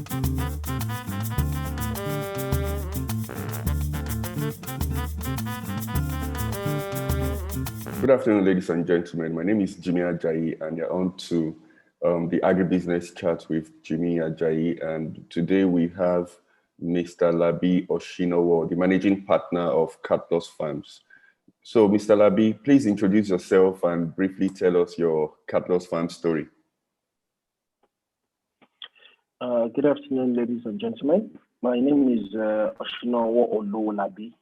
Good afternoon, ladies and gentlemen. My name is Jinmi Ajayi, and you're on to the Agribusiness Chat with Jinmi Ajayi. And today we have Mr. Labi Osinowo, the managing partner of Kartlos Farms. So, Mr. Labi, please introduce yourself and briefly tell us your Kartlos Farms story. Good afternoon, ladies and gentlemen. My name is Osinowo Labi,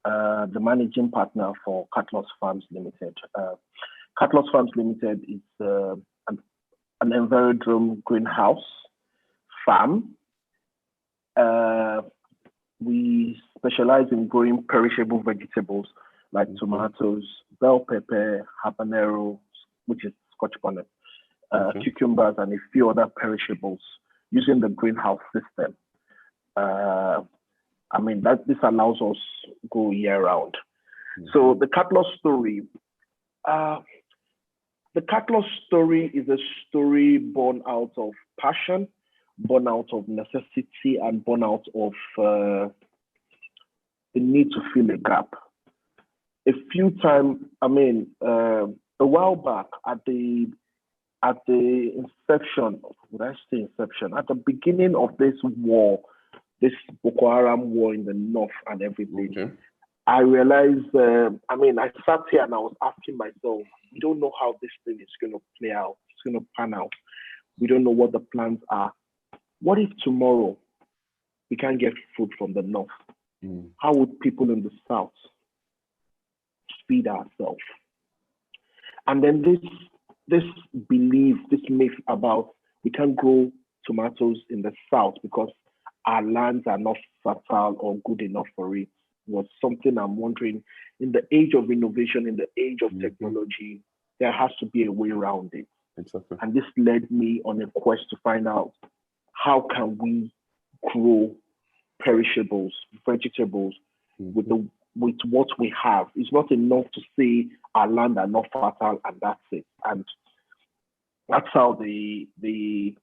the managing partner for Kartlos Farms Limited. Kartlos Farms Limited is an environmental greenhouse farm. We specialize in growing perishable vegetables like tomatoes, bell pepper, habanero, which is Scotch bonnet, cucumbers, and a few other perishables using the greenhouse system. This allows us go year round. So the Kartlos story, is a story born out of passion, born out of necessity, and born out of the need to fill a gap. A while back at the beginning of this war, this Boko Haram war in the north and everything, I realized, I sat here and I was asking myself, we don't know how this thing is going to play out. It's going to pan out. We don't know what the plans are. What if tomorrow we can't get food from the north? How would people in the south feed ourselves? And then this belief, this myth about we can't grow tomatoes in the south because our lands are not fertile or good enough for it was something I'm wondering. In the age of innovation, in the age of technology, there has to be a way around it. Exactly. And this led me on a quest to find out how can we grow perishables, vegetables with what we have. It's not enough to say our land are not fertile and that's it. And that's how the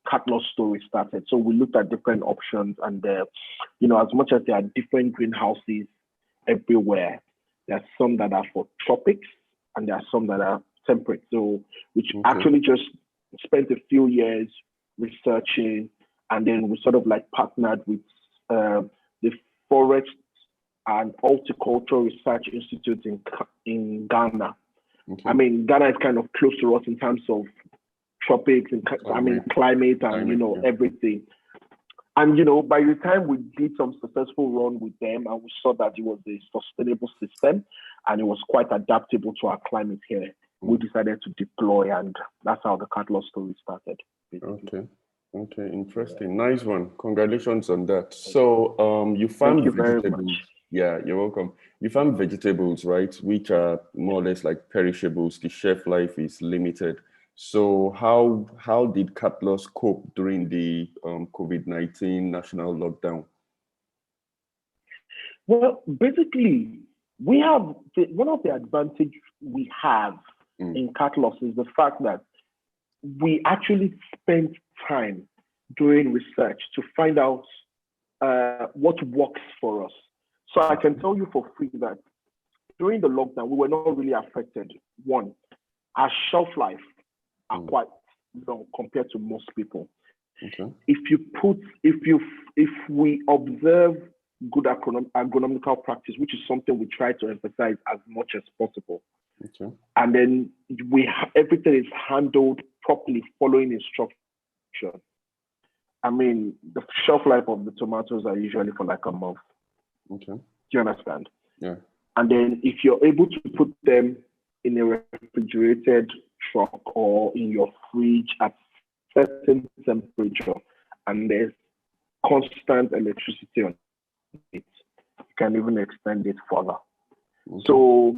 Kartlos story started. So we looked at different options, and as much as there are different greenhouses everywhere, there are some that are for tropics and there are some that are temperate. So which actually just spent a few years researching, and then we sort of like partnered with the Forest and Horticultural Research Institute in Ghana. Ghana is kind of close to us in terms of tropics and climate and everything. And by the time we did some successful run with them, and we saw that it was a sustainable system and it was quite adaptable to our climate here, we decided to deploy, and that's how the Kartlos story started. Basically. Okay, interesting. Nice one. Congratulations on that. So you found vegetables. Very much. Yeah, you're welcome. You found vegetables, right, which are more or less like perishables. The shelf life is limited. So how did Kartlos cope during the COVID-19 national lockdown? Well, basically, we have one of the advantages we have in Kartlos is the fact that we actually spent time doing research to find out what works for us. So I can tell you for free that during the lockdown, we were not really affected. One, our shelf life are quite long compared to most people. If we observe good agronomical practice, which is something we try to emphasize as much as possible, and then everything is handled properly, following instruction. The shelf life of the tomatoes are usually for like a month. Do you understand? Yeah. And then if you're able to put them in a refrigerated truck or in your fridge at certain temperature, and there's constant electricity on it, you can even extend it further. So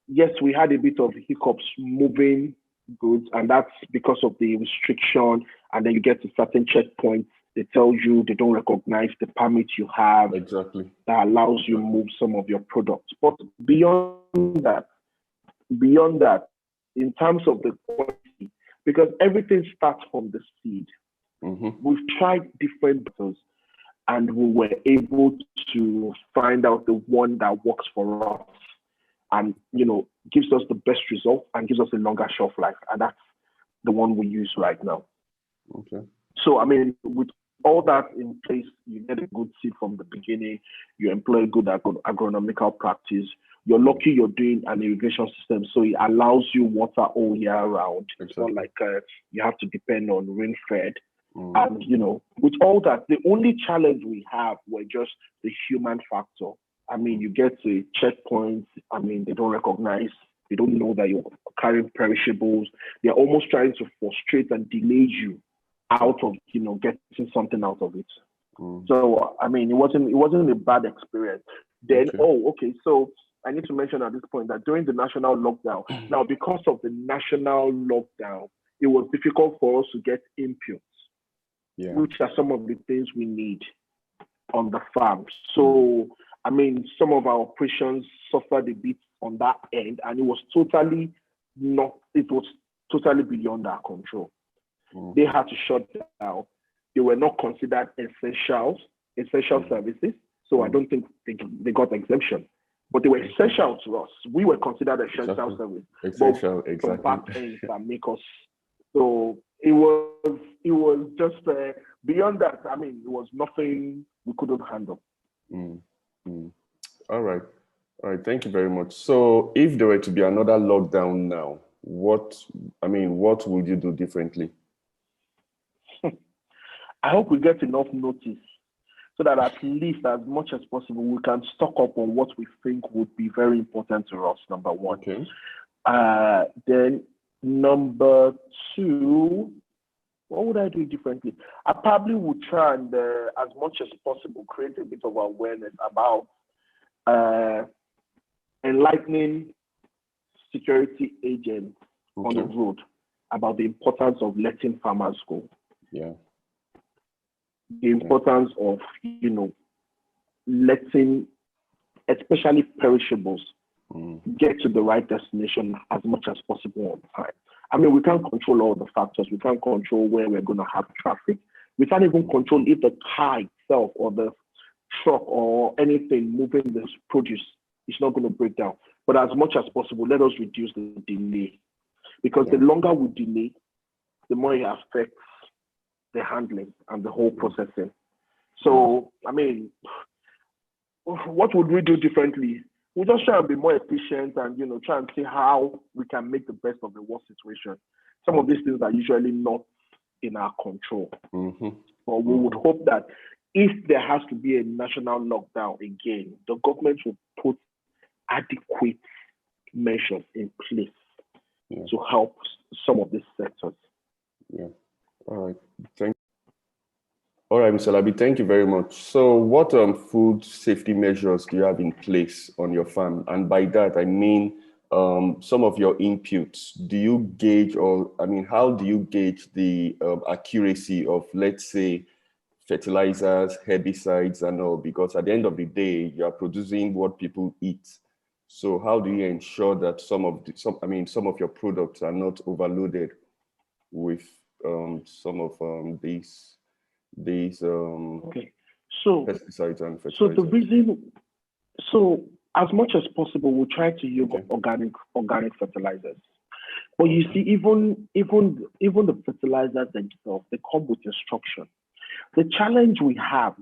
yes, we had a bit of hiccups moving goods, and that's because of the restriction. And then you get to certain checkpoints, they tell you they don't recognize the permit you have that allows you to move some of your products. But beyond that, in terms of the quality, because everything starts from the seed. We've tried different methods, and we were able to find out the one that works for us, and gives us the best result and gives us a longer shelf life, and that's the one we use right now. Okay. So, I mean, with all that in place, you get a good seed from the beginning, you employ good agronomical practice, you're lucky you're doing an irrigation system, so it allows you water all year round. Exactly. It's not like you have to depend on rain-fed. And, with all that, the only challenge we have were just the human factor. I mean, you get to checkpoints, I mean, they don't recognize, they don't know that you're carrying perishables. They're almost trying to frustrate and delay you out of, getting something out of it. So, I mean, it wasn't a bad experience. Then, so I need to mention at this point that during the national lockdown, now because of the national lockdown, it was difficult for us to get inputs, which are some of the things we need on the farm. So, I mean, some of our operations suffered a bit on that end, and it was totally beyond our control. They had to shut down. They were not considered essential services, so I don't think they got exemption. But they were essential to us. We were considered essential service. Essential, exactly. Back ends that make us. So it was just beyond that. I mean, it was nothing we couldn't handle. All right. Thank you very much. So, if there were to be another lockdown now, what would you do differently? I hope we get enough notice so that at least as much as possible, we can stock up on what we think would be very important to us, number one. Okay. Then number two, what would I do differently? I probably would try and, as much as possible, create a bit of awareness about enlightening security agents on the road about the importance of letting farmers go. Yeah. The importance of, letting, especially perishables, get to the right destination as much as possible on time. I mean, we can't control all the factors. We can't control where we're going to have traffic. We can't even control if the car itself or the truck or anything moving this produce is not going to break down. But as much as possible, let us reduce the delay. Because the longer we delay, the more it affects the handling and the whole processing. So, I mean, what would we do differently? We just try and be more efficient and, try and see how we can make the best of the worst situation. Some of these things are usually not in our control. But we would hope that if there has to be a national lockdown again, the government will put adequate measures in place to help some of these sectors. Yeah. All right. All right, Mr. Labi, thank you very much. So what food safety measures do you have in place on your farm? And by that, I mean some of your inputs. Do you gauge, how do you gauge the accuracy of, let's say, fertilizers, herbicides, and all? Because at the end of the day, you are producing what people eat. So how do you ensure that some of your products are not overloaded with some of these pesticides and fertilizers? So as much as possible, we try to use organic fertilizers. But you see, even the fertilizers themselves, they come with instruction. The challenge we have,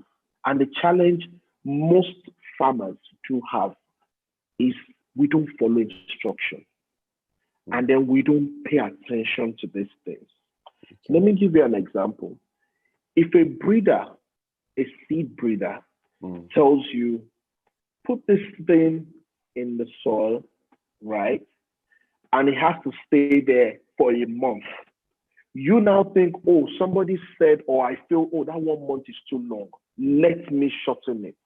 and the challenge most farmers do have, is we don't follow instruction. And then we don't pay attention to these things. Let me give you an example. If a seed breeder, tells you, put this thing in the soil, right? And it has to stay there for a month. You now think, somebody said, or I feel, that 1 month is too long. Let me shorten it.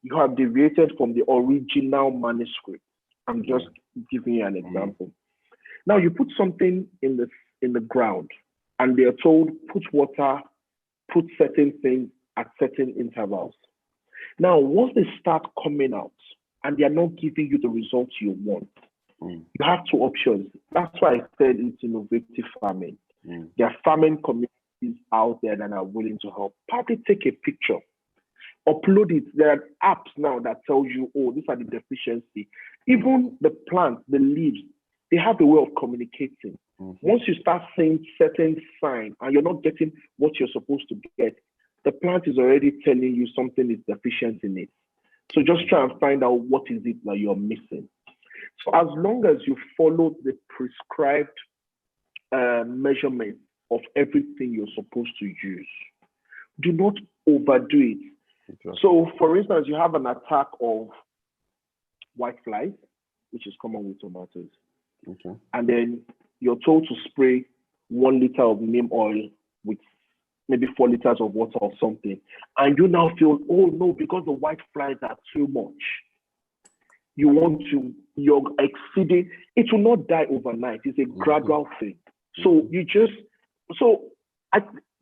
You have deviated from the original manuscript. I'm just giving you an example. Now you put something in the ground, and they are told, put water, put certain things at certain intervals. Now, once they start coming out and they are not giving you the results you want, you have two options. That's why I said it's innovative farming. There are farming communities is out there that are willing to help. Probably take a picture, upload it. There are apps now that tells you, oh, these are the deficiency. Even the plants, the leaves, they have a way of communicating. Once you start seeing certain signs and you're not getting what you're supposed to get, the plant is already telling you something is deficient in it. So just try and find out what is it that you're missing. So as long as you follow the prescribed measurement of everything you're supposed to use, do not overdo it. Exactly. So for instance, you have an attack of white flies, which is common with tomatoes. Okay. And then you're told to spray 1 liter of neem oil with maybe 4 liters of water or something. And you now feel, oh no, because the white flies are too much. You're exceeding, it will not die overnight. It's a gradual thing. So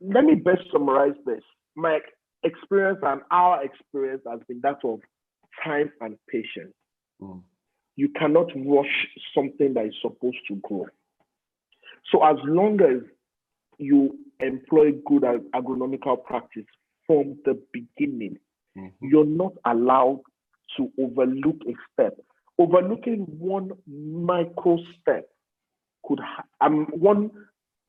let me best summarize this. My experience and our experience has been that of time and patience. You cannot rush something that is supposed to grow. So as long as you employ good agronomical practice from the beginning, you're not allowed to overlook a step. Overlooking one micro step one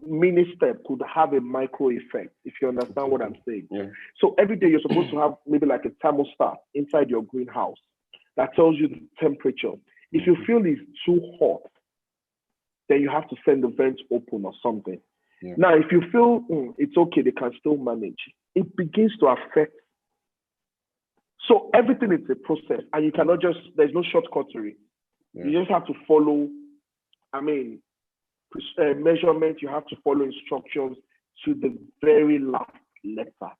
mini step could have a micro effect, if you understand what I'm saying. Yeah. So every day you're supposed to have maybe like a thermostat inside your greenhouse that tells you the temperature. If you feel it's too hot, then you have to send the vents open or something. Yeah. Now, if you feel it's okay, they can still manage, it begins to affect. So everything is a process, and you cannot there's no shortcut to it. Yeah. You just have to follow, measurement, you have to follow instructions to the very last letter.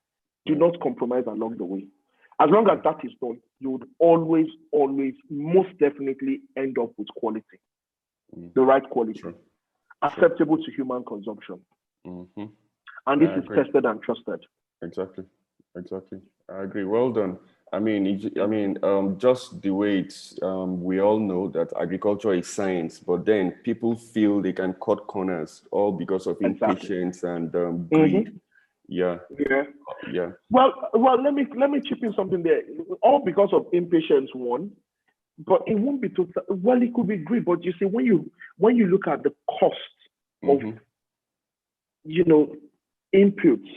Do not compromise along the way. As long as that is done, you would always, most definitely end up with quality. The right quality. Sure. Acceptable to human consumption. And this is tested and trusted. Exactly. I agree. Well done. Just the way it's, we all know that agriculture is science, but then people feel they can cut corners all because of impatience and greed. Yeah. Well, let me chip in something there. All because of impatience, one, but it won't be total. Well, it could be greed, but you see, when you look at the cost of, inputs,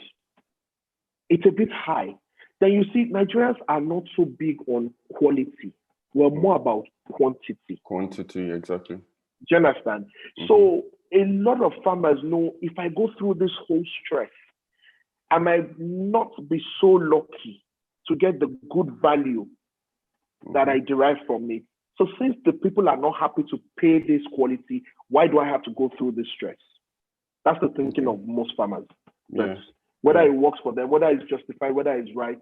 it's a bit high. Then you see, Nigerians are not so big on quality. We're more about quantity. Quantity, exactly. Do you understand? So a lot of farmers know, if I go through this whole stress, I might not be so lucky to get the good value that I derive from it. So since the people are not happy to pay this quality, why do I have to go through this stress? That's the thinking of most farmers. Yeah. Whether it works for them, whether it's justified, whether it's right,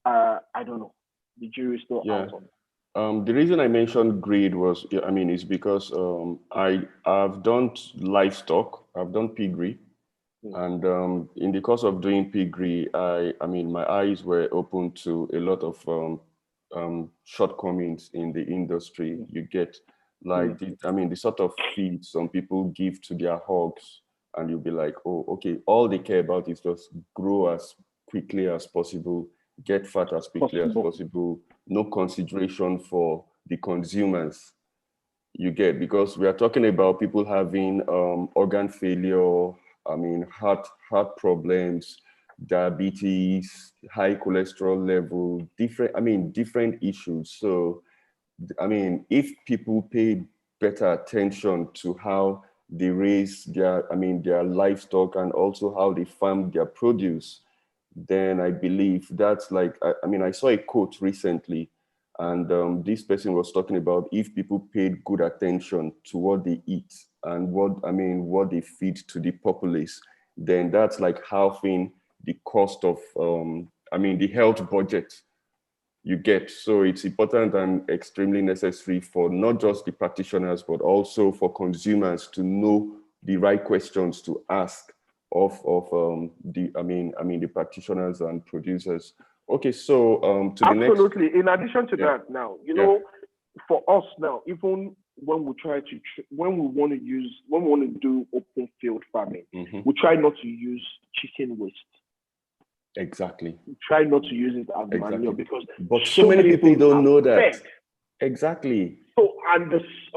I don't know. The jury is still out on it. The reason I mentioned greed was, is because I've done livestock, I've done piggery, and in the course of doing piggery, my eyes were open to a lot of shortcomings in the industry. You get the sort of feed some people give to their hogs, and you'll be like, oh, okay, all they care about is just grow as quickly as possible, get fat as quickly as possible, no consideration for the consumers. You get, because we are talking about people having organ failure, heart problems, diabetes, high cholesterol level, different issues. So, if people pay better attention to how they raise their livestock and also how they farm their produce, then I believe that's like, I saw a quote recently, and this person was talking about if people paid good attention to what they eat and what they feed to the populace, then that's like halving the cost of, the health budget you get. So it's important and extremely necessary for not just the practitioners, but also for consumers to know the right questions to ask of the practitioners and producers. Okay, so to the next. Absolutely. In addition to that, now, for us now, even when we want to do open field farming, we try not to use chicken waste. Exactly. We try not to use it as manure because so many people don't know that. Fed. Exactly. So, and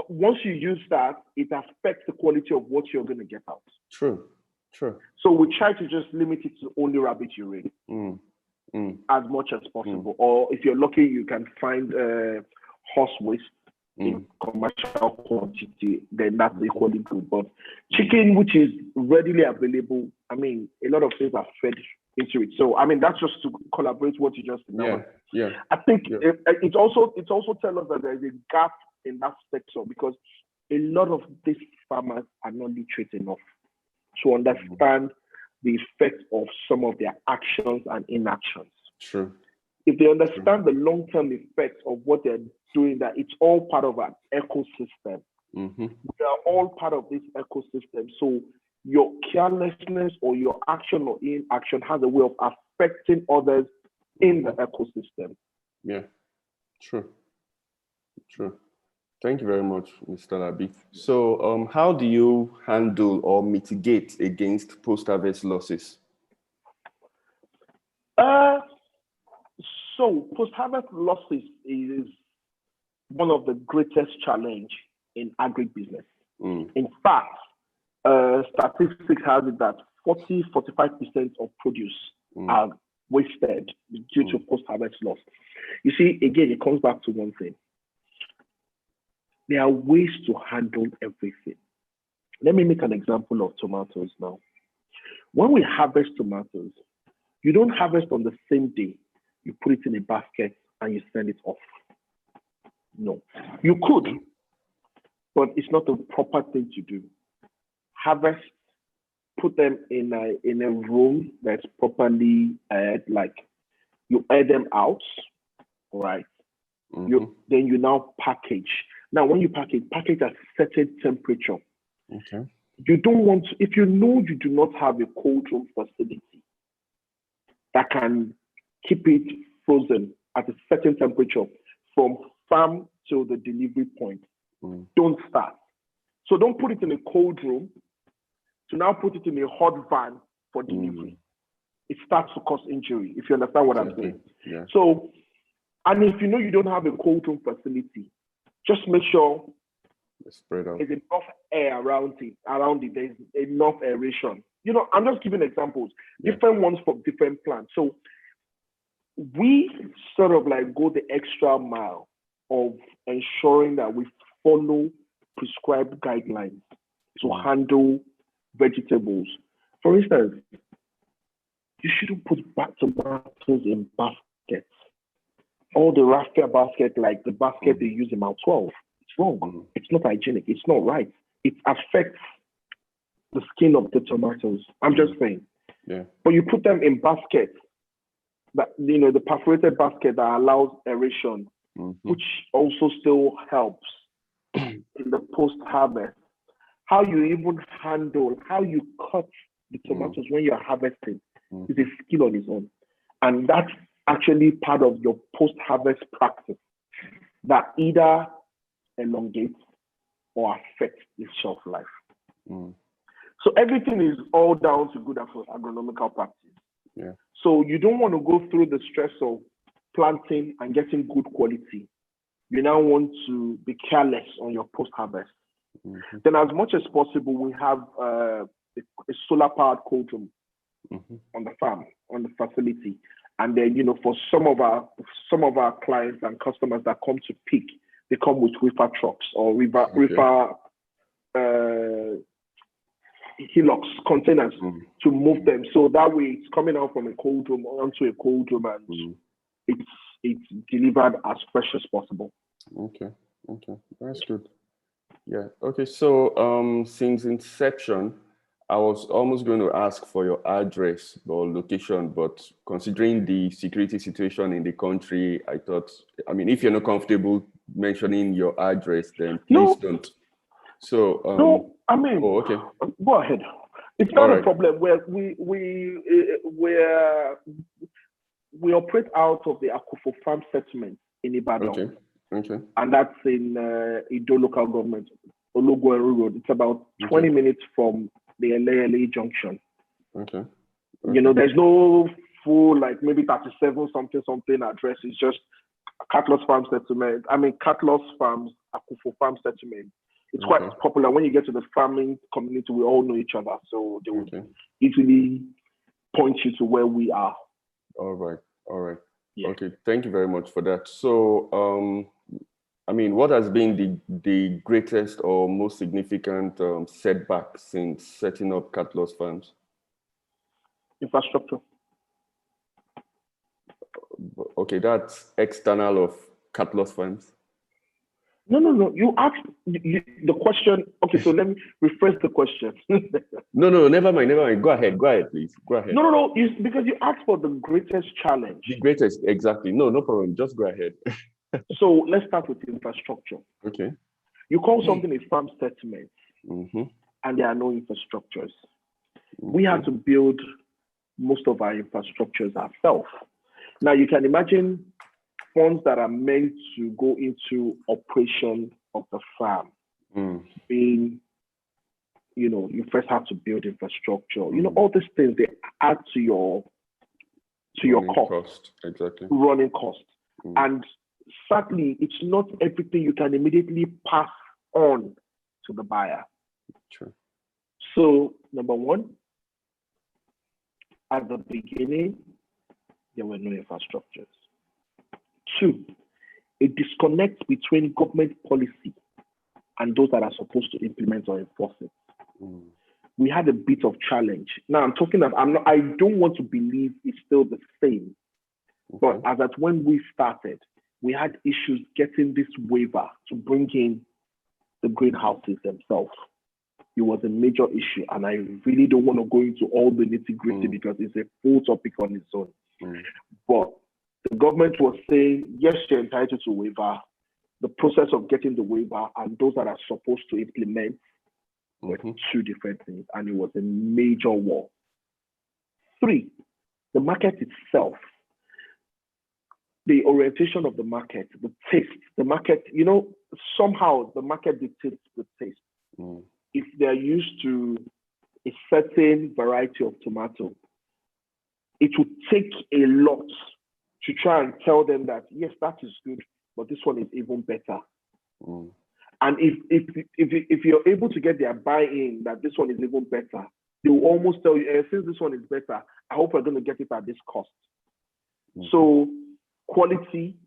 once you use that, it affects the quality of what you're going to get out. True. So we try to just limit it to only rabbit urine as much as possible. Or if you're lucky, you can find horse waste in commercial quantity, then that's equally good. But chicken, which is readily available, I mean, a lot of things are fed into it. So, I mean, that's just to collaborate what you just said. Yeah. I think it also tells us that there is a gap in that sector because a lot of these farmers are not literate enough to understand the effect of some of their actions and inactions. True. If they understand the long-term effects of what they're doing, that it's all part of an ecosystem. We are all part of this ecosystem. So your carelessness or your action or inaction has a way of affecting others in the ecosystem. Yeah, true. Thank you very much, Mr. Labi. So how do you handle or mitigate against post-harvest losses? So post-harvest losses is one of the greatest challenge in agribusiness. In fact, statistics have it that 40-45% of produce are wasted due to post-harvest loss. You see, again, it comes back to one thing. There are ways to handle everything. Let me make an example of tomatoes now. When we harvest tomatoes, you don't harvest on the same day. You put it in a basket and you send it off. No. You could, but it's not the proper thing to do. Harvest, put them in a room that's properly like you air them out, right? Then you now package. Now, when you package at certain temperature. Okay. You don't want to, if you know you do not have a cold room facility that can keep it frozen at a certain temperature from farm to the delivery point, don't start. So don't put it in a cold room to now put it in a hot van for delivery. It starts to cause injury, if you understand what I'm saying. Yeah. So, and if you know you don't have a cold room facility, just make sure spread out. There's enough air around it. There's enough aeration. You know, I'm just giving examples, different ones for different plants. So we sort of like go the extra mile of ensuring that we follow prescribed guidelines to handle vegetables. For instance, you shouldn't put tomatoes in baskets. All the raffia basket, like the basket they use in Mount 12. It's wrong. It's not hygienic. It's not right. It affects the skin of the tomatoes. I'm just saying. Yeah. But you put them in baskets, that, you know, the perforated basket that allows aeration, which also still helps in the post-harvest. How you even handle, how you cut the tomatoes when you're harvesting is a skill on its own. And that's actually part of your post-harvest practice that either elongates or affects the shelf life. So everything is all down to good agronomical practice. Yeah. So you don't want to go through the stress of planting and getting good quality. You now want to be careless on your post-harvest. Then as much as possible, we have a solar-powered cold room on the farm, on the facility. And then, you know, for some of our clients and customers that come to pick, they come with reefer trucks or reefer hillocks, containers to move them. So that way it's coming out from a cold room onto a cold room and it's delivered as fresh as possible. Okay, that's good. Yeah. Okay. So since inception, I was almost going to ask for your address or location, but considering the security situation in the country, I thought, I mean, if you're not comfortable mentioning your address, then please don't. So no, I mean, okay. Go ahead. It's not a problem. We operate out of the Kartlos Farms settlement in Ibadan. Okay. Okay. And that's in Ido local government, Ologweru Road. It's about 20 minutes from the LA junction. Okay. You know, there's no full, like maybe 37 something address. It's just Kartlos Farms Settlement. I mean, Kartlos Farms, Akufo Farm Settlement. It's quite popular. When you get to the farming community, we all know each other. So they will easily point you to where we are. All right. All right. Yeah. Okay. Thank you very much for that. So, I mean, what has been the greatest or most significant setback since setting up Kartlos Farms? Infrastructure. Okay, that's external of Kartlos Farms. No. You asked the question. Okay, so let me rephrase the question. No, never mind. Go ahead, please. Go ahead. No. Because you asked for the greatest challenge. The greatest, exactly. No problem. Just go ahead. So let's start with infrastructure. Okay. You call something a farm settlement, and there are no infrastructures. We had to build most of our infrastructures ourselves. Now you can imagine funds that are meant to go into operation of the farm being, you know, you first have to build infrastructure. You know, all these things, they add to your cost. Exactly. Running cost. And sadly, it's not everything you can immediately pass on to the buyer. Sure. So number one, at the beginning, there were no infrastructures. Two, a disconnect between government policy and those that are supposed to implement or enforce it. We had a bit of challenge. Now I'm talking of, I don't want to believe it's still the same, but as at when we started, we had issues getting this waiver to bring in the greenhouses themselves. It was a major issue, and I really don't want to go into all the nitty-gritty because it's a full topic on its own. But the government was saying, yes, you're entitled to waiver. The process of getting the waiver and those that are supposed to implement were two different things, and it was a major war. Three, the market itself, the orientation of the market, the taste, the market, you know, somehow the market dictates the taste. If they're used to a certain variety of tomato, it would take a lot to try and tell them that, yes, that is good, but this one is even better. And if you're able to get their buy-in that this one is even better, they will almost tell you, since this one is better, I hope we're going to get it at this cost. So quality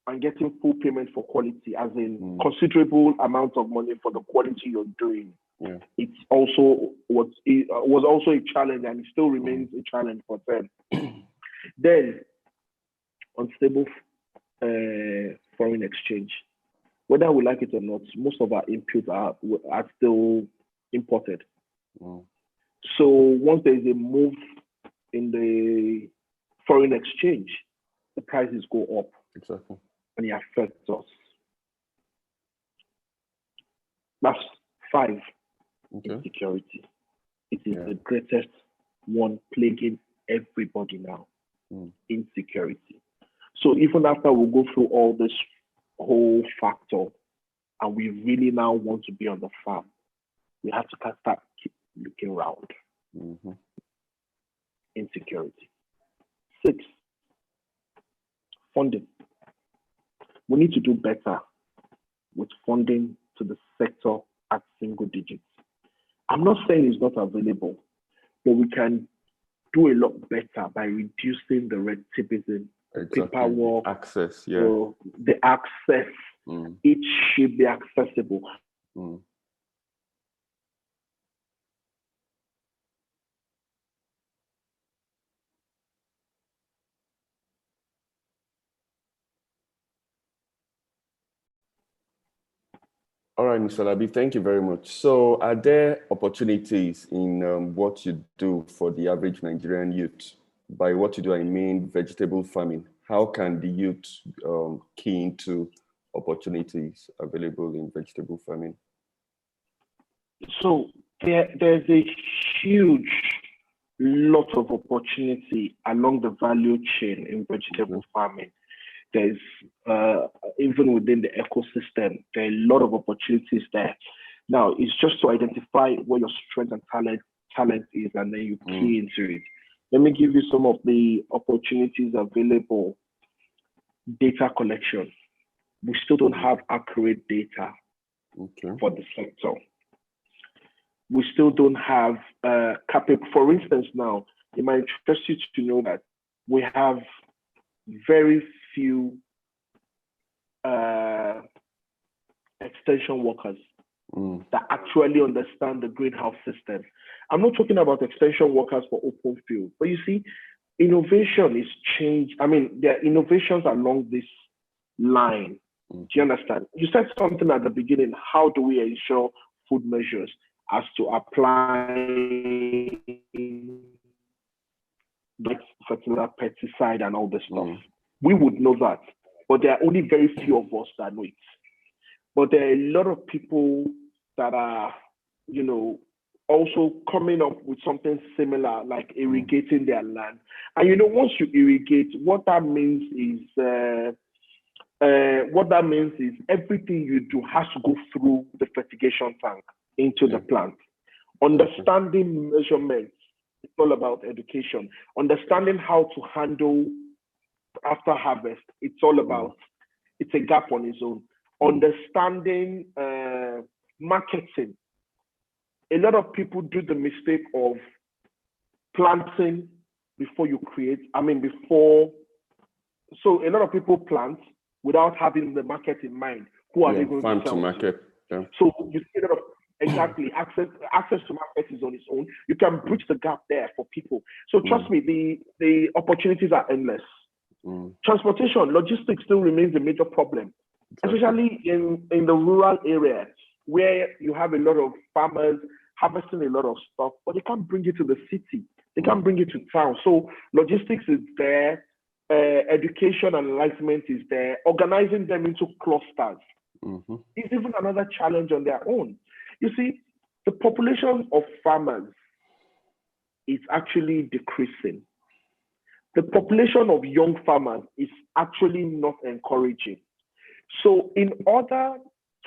and getting full payment for quality, as in considerable amount of money for the quality you're doing. It's also was also a challenge, and it still remains a challenge for them. Then unstable foreign exchange. Whether we like it or not, most of our inputs are still imported. So once there is a move in the foreign exchange, the prices go up. Exactly. And it affects us. That's 5. Insecurity. It is the greatest one plaguing everybody now. Insecurity. So even after we go through all this whole factor, and we really now want to be on the farm, we have to start keep looking around. Insecurity. 6, funding. We need to do better with funding to the sector at single digits. I'm not saying it's not available, but we can do a lot better by reducing the red tapeism, paperwork, access. So the access, it should be accessible. All right, Mr. Labi, thank you very much. So are there opportunities in what you do for the average Nigerian youth? By what you do, I mean vegetable farming. How can the youth key into opportunities available in vegetable farming? So there's a huge lot of opportunity along the value chain in vegetable farming. There's even within the ecosystem, there are a lot of opportunities there. Now, it's just to identify what your strength and talent is, and then you key into it. Let me give you some of the opportunities available. Data collection. We still don't have accurate data for the sector. We still don't have for instance, now, it might interest you to know that we have very few extension workers that actually understand the greenhouse system. I'm not talking about extension workers for open field, but you see, innovation is changed. I mean, there are innovations along this line. Do you understand? You said something at the beginning. How do we ensure food measures as to apply like fertilizer, pesticide, and all this stuff? We would know that, but there are only very few of us that know it. But there are a lot of people that are, also coming up with something similar, like irrigating their land. And once you irrigate, what that means is everything you do has to go through the fertigation tank into the plant. Understanding measurements, it's all about education. Understanding how to handle after harvest, it's all about, it's a gap on its own. Understanding marketing. A lot of people do the mistake of planting before you create. So a lot of people plant without having the market in mind. Who are they going to sell to? Market. Yeah. So you see a lot of access to market is on its own. You can bridge the gap there for people. So trust me, the opportunities are endless. Transportation, logistics still remains a major problem, especially in the rural area where you have a lot of farmers harvesting a lot of stuff, but they can't bring it to the city. They can't bring it to town. So logistics is there, education and enlightenment is there, organizing them into clusters is even another challenge on their own. You see, the population of farmers is actually decreasing. The population of young farmers is actually not encouraging. So in order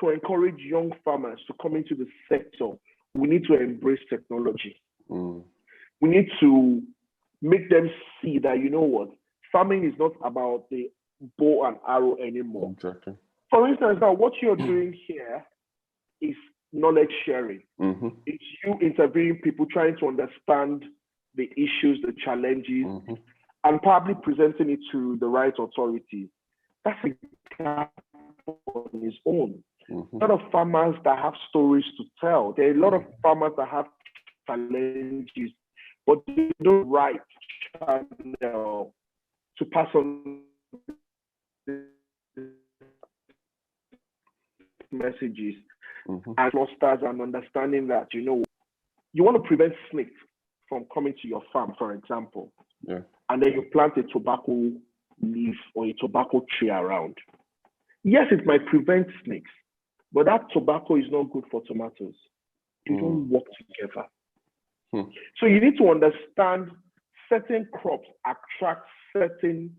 to encourage young farmers to come into the sector, we need to embrace technology. We need to make them see that, farming is not about the bow and arrow anymore. Exactly. For instance, now what you're doing here is knowledge sharing. It's you interviewing people, trying to understand the issues, the challenges, and probably presenting it to the right authorities. That's a gap on its own. A lot of farmers that have stories to tell. There are a lot of farmers that have challenges, but they don't write channel to pass on messages and clusters, and understanding that you want to prevent snakes from coming to your farm, for example, and then you plant a tobacco leaf or a tobacco tree around. Yes, it might prevent snakes, but that tobacco is not good for tomatoes. They don't work together. So you need to understand certain crops attract certain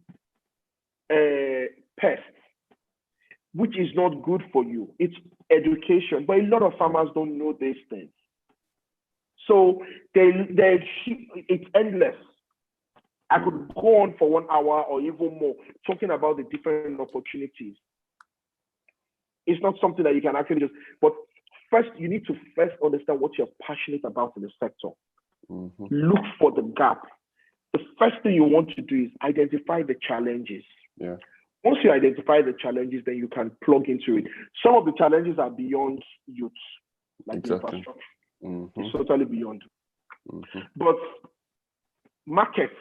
pests, which is not good for you. It's education, but a lot of farmers don't know these things. So it's endless. I could go on for 1 hour or even more talking about the different opportunities. It's not something that you can actually just, but first you need to first understand what you're passionate about in the sector. Look for the gap. The first thing you want to do is identify the challenges. Once you identify the challenges, then you can plug into it. Some of the challenges are beyond youth, like infrastructure. It's totally beyond. But markets,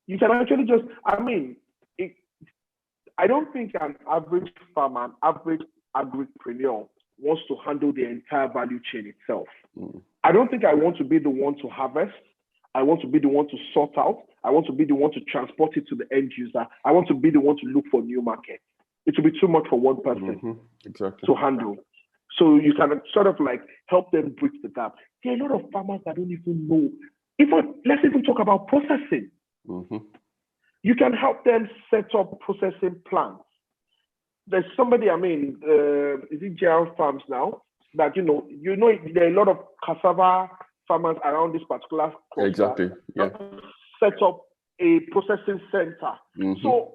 you can actually just, I don't think an average farmer, an average agripreneur wants to handle the entire value chain itself. I don't think I want to be the one to harvest. I want to be the one to sort out. I want to be the one to transport it to the end user. I want to be the one to look for new markets. It will be too much for one person to handle. So you can sort of like help them bridge the gap. There are a lot of farmers that don't even know. Let's even talk about processing. You can help them set up processing plants. There's somebody, is it JL Farms now? That there are a lot of cassava farmers around this particular cluster. Exactly. Yeah. Set up a processing center. So,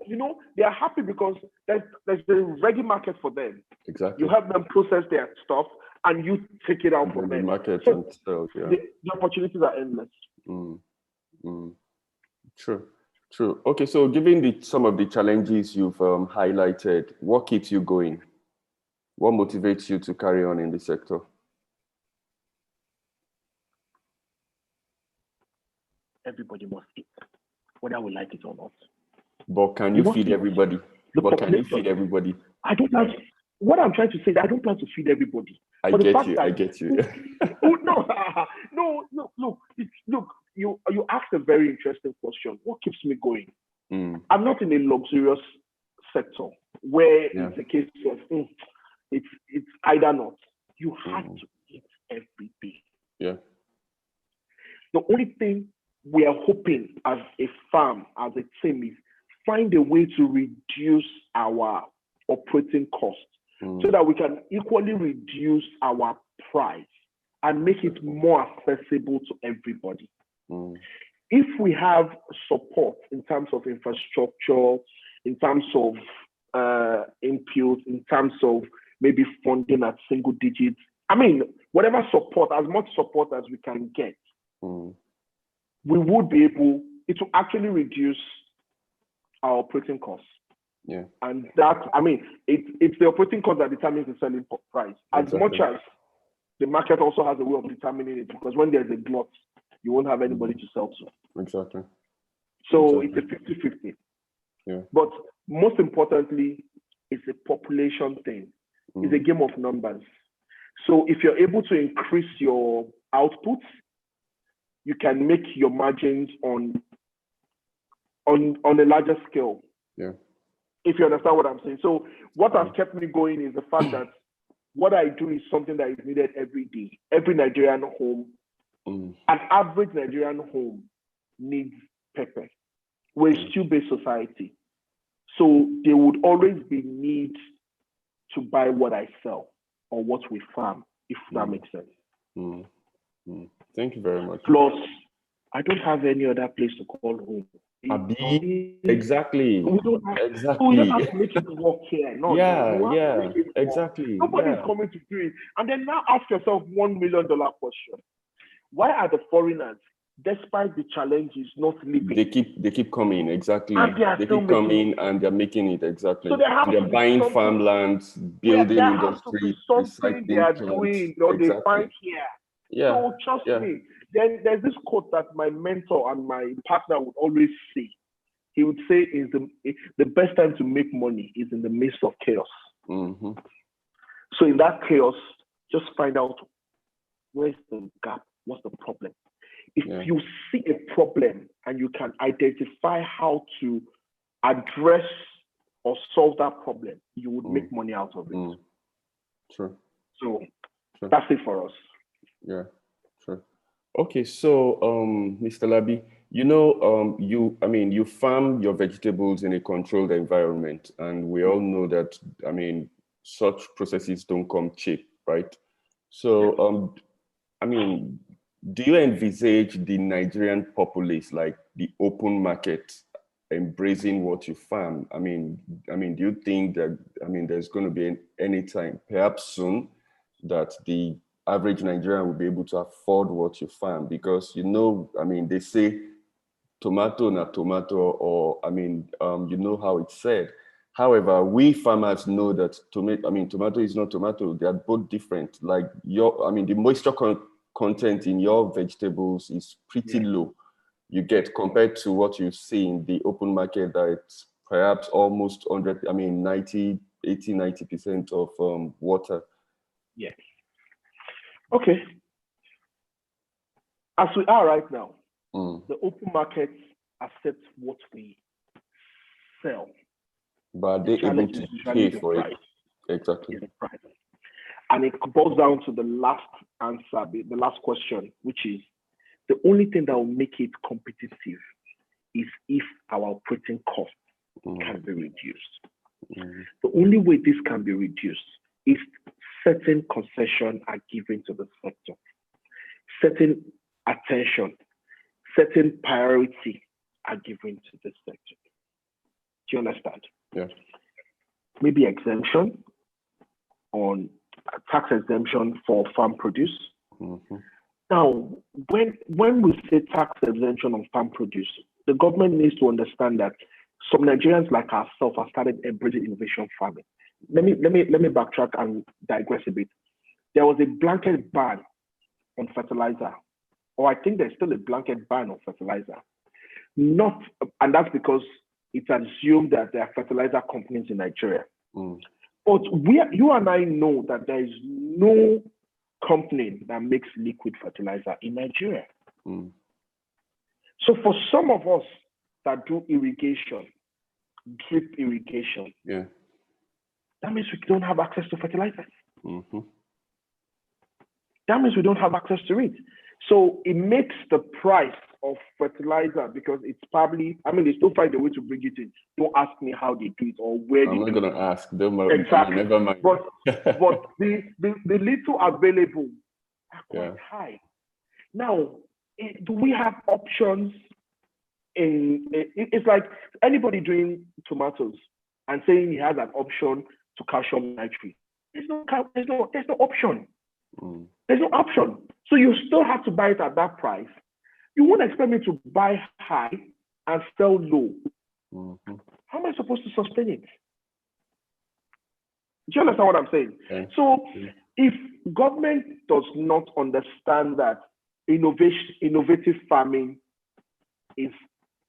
they are happy because there's a ready market for them. Exactly. You help them process their stuff and you take it out from them. Market so and sell, yeah. The opportunities are endless. True. Okay, so given some of the challenges you've highlighted, what keeps you going? What motivates you to carry on in the sector? Everybody must eat, whether we like it or not. But can you feed everybody? I don't plan. What I'm trying to say is I don't plan to feed everybody. I get you. No. Look. You asked a very interesting question. What keeps me going? I'm not in a luxurious sector where it's a case of it's either not. You have to eat every day. Yeah. The only thing we are hoping as a farm, as a team, is find a way to reduce our operating costs so that we can equally reduce our price and make it more accessible to everybody. If we have support in terms of infrastructure, in terms of inputs, in terms of maybe funding at single digits, whatever support, as much support as we can get, we would be able to actually reduce our operating costs. Yeah. And that, it's the operating cost that determines the selling price. As much as the market also has a way of determining it, because when there's a glut, you won't have anybody to sell to. Exactly. So it's a 50-50. Yeah. But most importantly, it's a population thing. It's a game of numbers. So if you're able to increase your outputs, you can make your margins on a larger scale. Yeah. If you understand what I'm saying. So what has kept me going is the fact that what I do is something that is needed every day. Every Nigerian home, an average Nigerian home needs pepper. We're a stew-based society. So there would always be need to buy what I sell or what we farm, if that makes sense. Thank you very much. Plus, I don't have any other place to call home. Exactly. We don't have to make it work here. Exactly. Nobody's coming to do it. And then now ask yourself $1 million question. Why are the foreigners, despite the challenges, not leaving? They keep coming, exactly. And they keep coming and they're making it, exactly. So they're buying farmlands, building industry, something they are doing or they find here. Yeah. So trust me. Then there's this quote that my mentor and my partner would always say. He would say, "Is the best time to make money is in the midst of chaos." So in that chaos, just find out where's the gap, what's the problem. If you see a problem and you can identify how to address or solve that problem, you would make money out of it. Sure. So that's it for us. Yeah, sure. Okay, so Mr. Labi, you farm your vegetables in a controlled environment, and we all know that, such processes don't come cheap, right? So, do you envisage the Nigerian populace, like the open market, embracing what you farm? Do you think that, there's going to be any time, perhaps soon, that the average Nigerian will be able to afford what you farm? Because, they say tomato na tomato, or, you know how it's said. However, we farmers know that tomato is not tomato. They are both different. Like the moisture content in your vegetables is pretty low. You get compared to what you see in the open market, that it's perhaps almost 90% of water. Yes. Okay. As we are right now, the open market accepts what we sell. But are they able to pay for it? Exactly. And it boils down to the last answer, the last question, which is the only thing that will make it competitive is if our operating only way this can be reduced is certain concessions are given to the sector, certain attention, certain priority are given to the sector. Do you understand? Yeah. Maybe exemption on tax exemption for farm produce. Now, when we say tax exemption on farm produce, the government needs to understand that some Nigerians like ourselves have started embracing innovation farming. Let me backtrack and digress a bit. There was a blanket ban on fertilizer, or I think there's still a blanket ban on fertilizer. And that's because it's assumed that there are fertilizer companies in Nigeria. But you and I know that there is no company that makes liquid fertilizer in Nigeria. So for some of us that do irrigation, drip irrigation, that means we don't have access to fertilizers. That means we don't have access to it. So it makes the price of fertilizer, because it's probably, they still find a way to bring it in. Don't ask me how they do it or where they do it. I'm not going to ask. Don't worry. Exactly. Never mind. But the little available are quite high. Now, do we have options? It's like anybody doing tomatoes and saying he has an option to calcium nitrate. There's no option. There's no option. So you still have to buy it at that price. You won't expect me to buy high and sell low. How am I supposed to sustain it? Do you understand what I'm saying? So if government does not understand that innovative farming is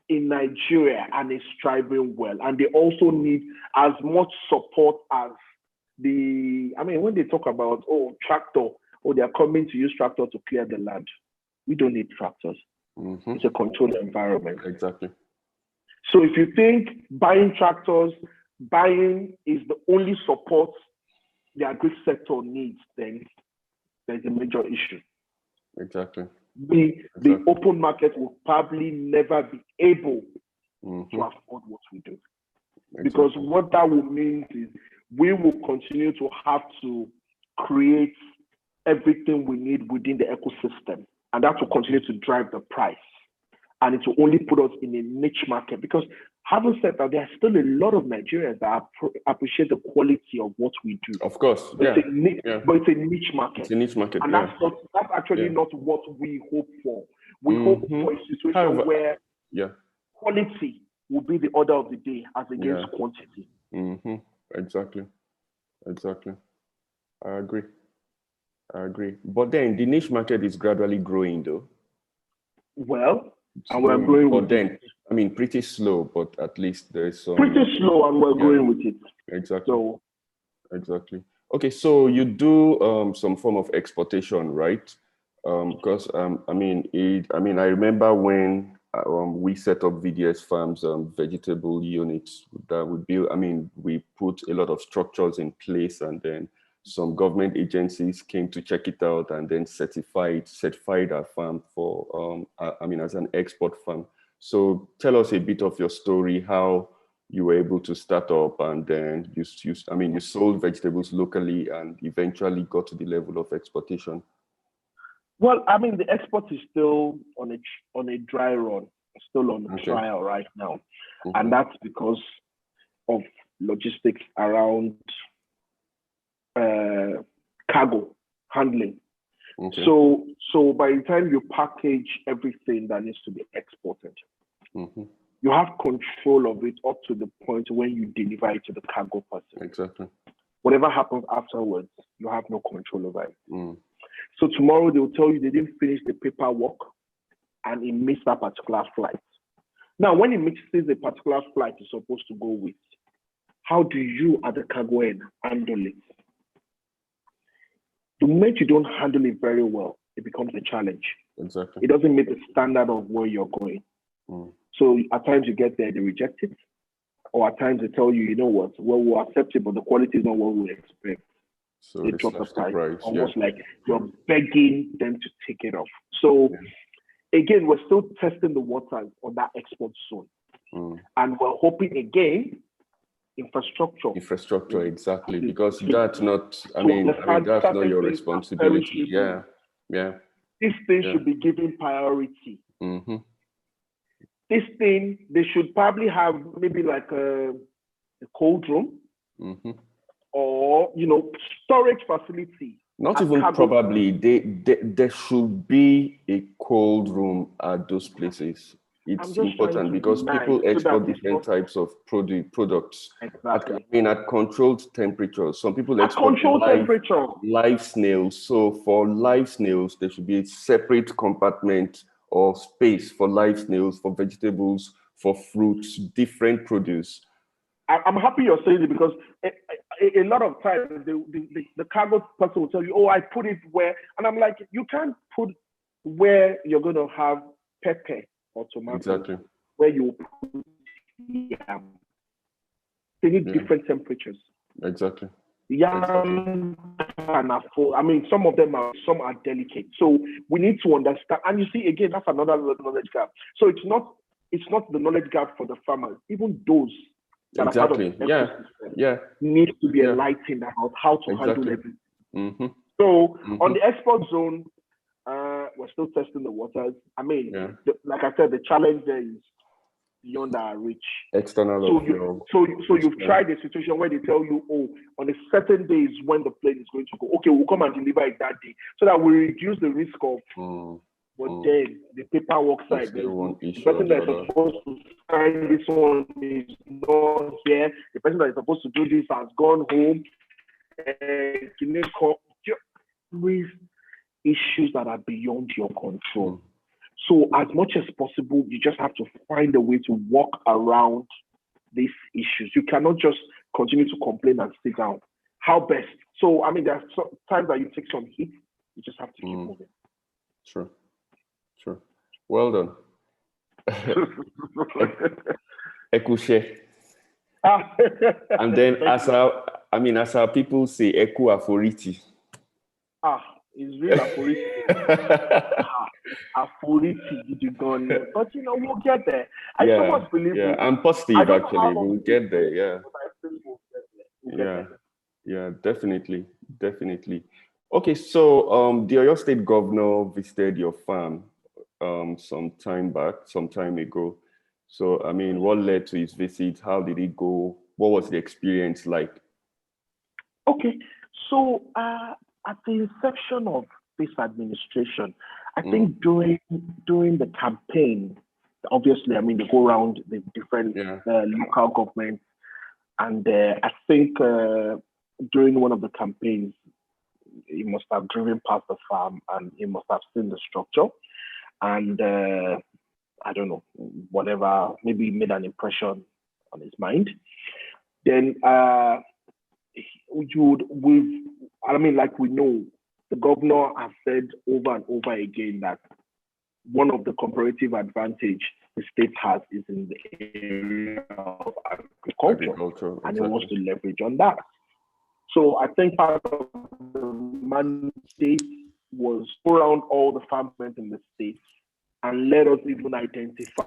in Nigeria and is thriving well, and they also need as much support as when they talk about, tractor, they are coming to use tractor to clear the land. We don't need tractors. It's a controlled environment. Exactly. So if you think buying tractors, is the only support the agri sector needs, then there's a major issue. Exactly. The open market will probably never be able to afford what we do. Because what that will mean is we will continue to have to create everything we need within the ecosystem. And that will continue to drive the price. And it will only put us in a niche market. Because having said that, there are still a lot of Nigerians that appreciate the quality of what we do. Of course. But it's a niche market. It's a niche market. And that's actually not what we hope for. We hope for a situation where quality will be the order of the day as against quantity. Exactly. I agree. But then the niche market is gradually growing, though. Well, and we're growing with it. Pretty slow, but at least there's some. Pretty slow, and we're growing with it. Exactly. Exactly. Okay, so you do some form of exportation, right? Because I remember when we set up VDS Farms vegetable units that we built. We put a lot of structures in place, and then some government agencies came to check it out and then certified our farm for as an export farm. So tell us a bit of your story, how you were able to start up, and then you sold vegetables locally and eventually got to the level of exportation. Well, the export is still on a dry run, still on trial right now. And that's because of logistics around cargo handling. So by the time you package everything that needs to be exported, you have control of it up to the point when you deliver it to the cargo person. Exactly. Whatever happens afterwards, you have no control over it. So tomorrow they will tell you they didn't finish the paperwork and it missed that particular flight. Now, when it misses a particular flight it's supposed to go with, how do you at the cargo end handle it? The moment you don't handle it very well, it becomes a challenge. Exactly. It doesn't meet the standard of where you're going. So at times you get there, they reject it. Or at times they tell you, you know what, well, we'll accept it, but the quality is not what we expect. So they drop the price. Almost like you're begging them to take it off. So again, we're still testing the waters on that export zone. And we're hoping again, infrastructure. Exactly, because that's not, that's not your responsibility. Yeah. This thing should be given priority. This thing, they should probably have maybe like a cold room or, storage facility. Not even probably, there should be a cold room at those places. It's important because people export different types of products. Exactly. At controlled temperatures. Some people export live snails. So for live snails, there should be a separate compartment or space for live snails, for vegetables, for fruits, different produce. I'm happy you're saying it because a lot of times the cargo person will tell you, oh, I put it where, and I'm like, you can't put where you're going to have pepper or tomato. Exactly. Where you put yam. They need different temperatures. Exactly. Yam can afford, some of them some are delicate. So we need to understand, and you see, again, that's another knowledge gap. So it's not the knowledge gap for the farmers, even those that are part of the ecosystem need to be enlightened about how to handle everything. So on the export zone, we're still testing the waters. Like I said, the challenge there is beyond our reach. External. So you've tried a situation where they tell you, oh, on a certain day is when the plane is going to go. Okay, we'll come and deliver it that day, so that we reduce the risk of. But then the paperwork side, the person that is supposed to sign this one is not here. The person that is supposed to do this has gone home. With issues that are beyond your control. So as much as possible, you just have to find a way to walk around these issues. You cannot just continue to complain and sit down. How best? So, there are some times that you take some heat. You just have to keep moving. Sure. Well done. Ekushe. And then as our people say, Eku Aforiti. It's real Aforiti. Aforiti, but we'll get there. I so much believe. Yeah, I'm positive actually. We'll get there. Yeah, definitely. Okay, so the Oyo State Governor visited your farm some time ago. So what led to his visit? How did it go? What was the experience like? Okay, so at the inception of this administration, I think during the campaign, obviously, they go around the different local governments, and I think during one of the campaigns, he must have driven past the farm and he must have seen the structure, and I don't know, whatever, maybe made an impression on his mind. Then like we know, the governor has said over and over again that one of the comparative advantage the state has is in the area of agriculture. And he wants to leverage on that. So I think part of the mandate was go around all the farmers in the state and let us even identify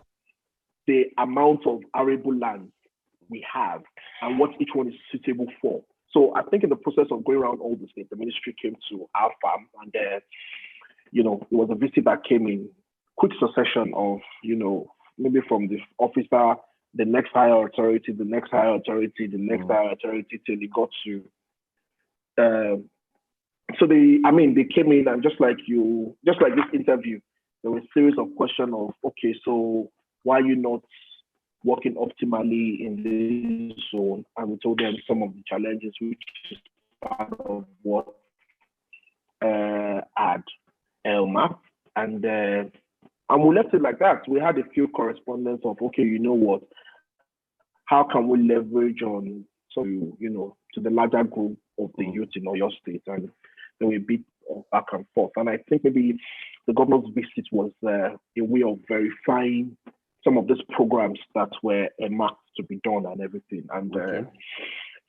the amount of arable land we have and what each one is suitable for. So I think in the process of going around all the states, the ministry came to our farm, and it was a visit that came in quick succession of, maybe from the officer, the next higher authority, the next higher authority, the next higher authority, till it got to. So they came in, and just like this interview, there was a series of questions of, okay, so why are you not working optimally in this zone? And we told them some of the challenges, which is part of what at Elma, and we left it like that. We had a few correspondence of, okay, you know what, how can we leverage on to the larger group of the youth in Oyo State, and then we bit back and forth. And I think maybe the governor's visit was a way of verifying some of these programs that were marked to be done and everything. And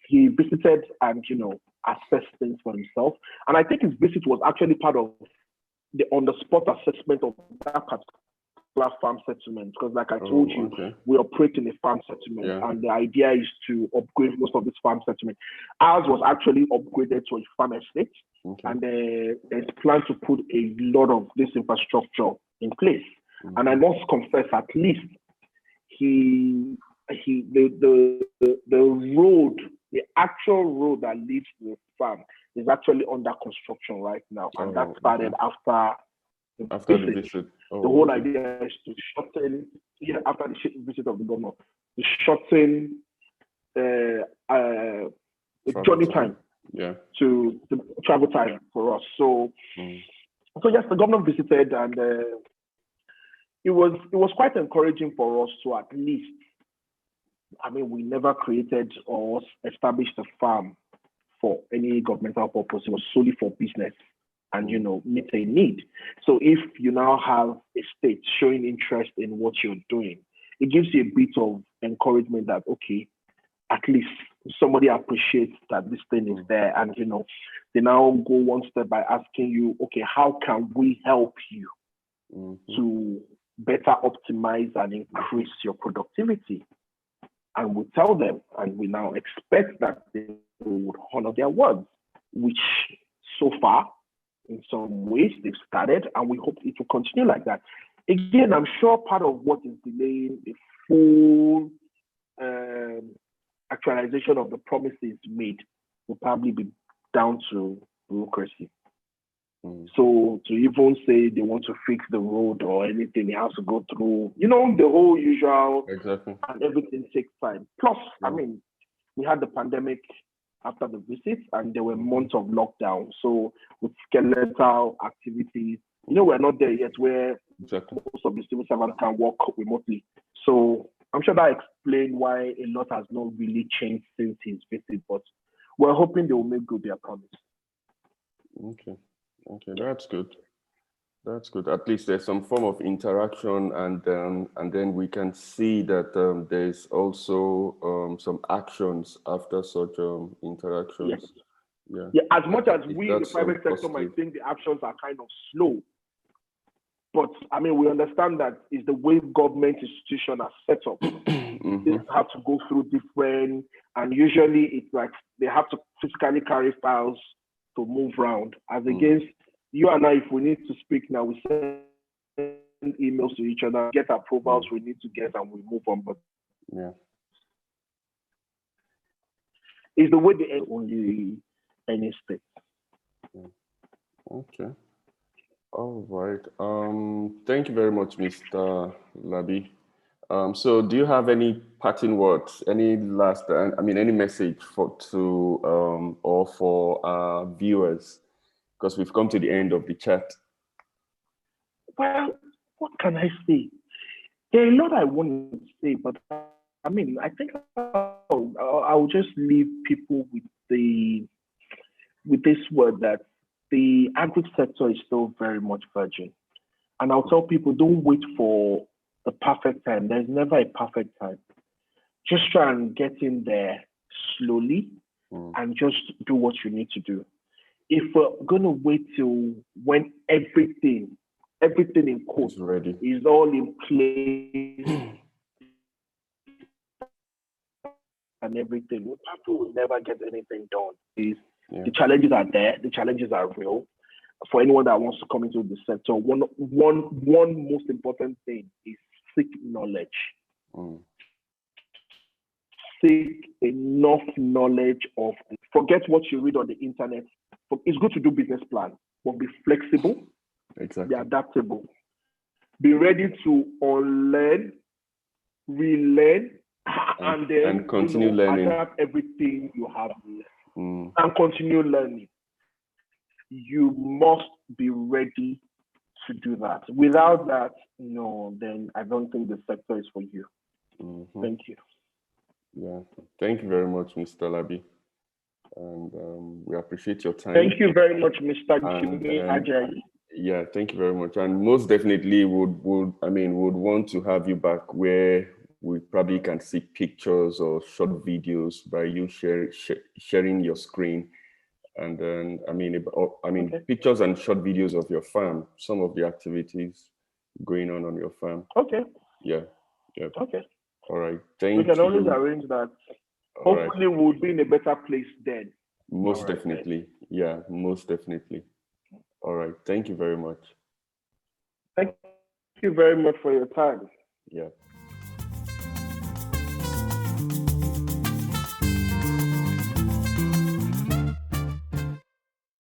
he visited and, assessed things for himself. And I think his visit was actually part of the on-the-spot assessment of that farm settlement, because like I told you, we operate in a farm settlement, and the idea is to upgrade most of this farm settlement. Ours was actually upgraded to a farm estate, and there's plan to put a lot of this infrastructure in place. And I must confess, at least the road, the actual road that leads to the farm is actually under construction right now, and that started after the visit. The whole idea is to shorten, after the visit of the governor, to shorten the journey time, to the travel time for us. So yes, the governor visited, and it was quite encouraging for us to at least, I mean, we never created or established a farm for any governmental purpose. It was solely for business and, meet a need. So if you now have a state showing interest in what you're doing, it gives you a bit of encouragement that, okay, at least somebody appreciates that this thing is there. And, they now go one step by asking you, okay, how can we help you to better optimize and increase your productivity? And we tell them, and we now expect that they would honor their words, which so far, in some ways, they've started, and we hope it will continue like that. Again, I'm sure part of what is delaying the full actualization of the promises made will probably be down to bureaucracy. So to even say they want to fix the road or anything, it has to go through, the whole usual, and everything takes time. Plus, I mean, we had the pandemic after the visit, and there were months of lockdown. So with skeletal activities, we're not there yet where most of the civil servants can work remotely. So I'm sure that explains why a lot has not really changed since his visit, but we're hoping they will make good their promise. Okay, that's good. That's good. At least there's some form of interaction, and then we can see that there's also some actions after such interactions. Yeah. As much as we, the private sector, might think the actions are kind of slow, but I mean, we understand that is the way government institutions are set up. They have to go through different, and usually it's like they have to physically carry files to move around, as against you and I. If we need to speak now, we send emails to each other, get approvals we need to get, and we move on. But it's the way they only any state. Okay. All right. Thank you very much, Mr. Labi. So do you have any parting words, any last, any message for our viewers? Because we've come to the end of the chat. Well, what can I say? There are a lot I want to say, but I mean, I think I'll just leave people with this word that the agri sector is still very much virgin. And I'll tell people, don't wait for the perfect time. There's never a perfect time. Just try and get in there slowly and just do what you need to do. If we're going to wait till when everything in quotes is all in place and everything, people will never get anything done. The challenges are there. The challenges are real. For anyone that wants to come into the sector, one most important thing is seek knowledge. Seek enough knowledge of it. Forget what you read on the internet. It's good to do business plan, but be flexible, be adaptable. Be ready to unlearn, relearn, and then continue learning. Adapt everything you have learned and continue learning. You must be ready to do that. Without that, then I don't think the sector is for you. Thank you. Yeah, thank you very much, Mr. Labi. And we appreciate your time. Thank you very much, Mr. Jinmi Ajayi. Yeah, thank you very much. And most definitely would want to have you back where we probably can see pictures or short videos by you sharing your screen. And then, pictures and short videos of your farm, some of the activities, going on your farm. Okay. Yeah. Yeah. Okay. All right. We Thank can always you. arrange that. All right. Hopefully, we'll be in a better place then. Most All right, definitely. Yeah, most definitely. All right. Thank you very much. Thank you very much for your time. Yeah.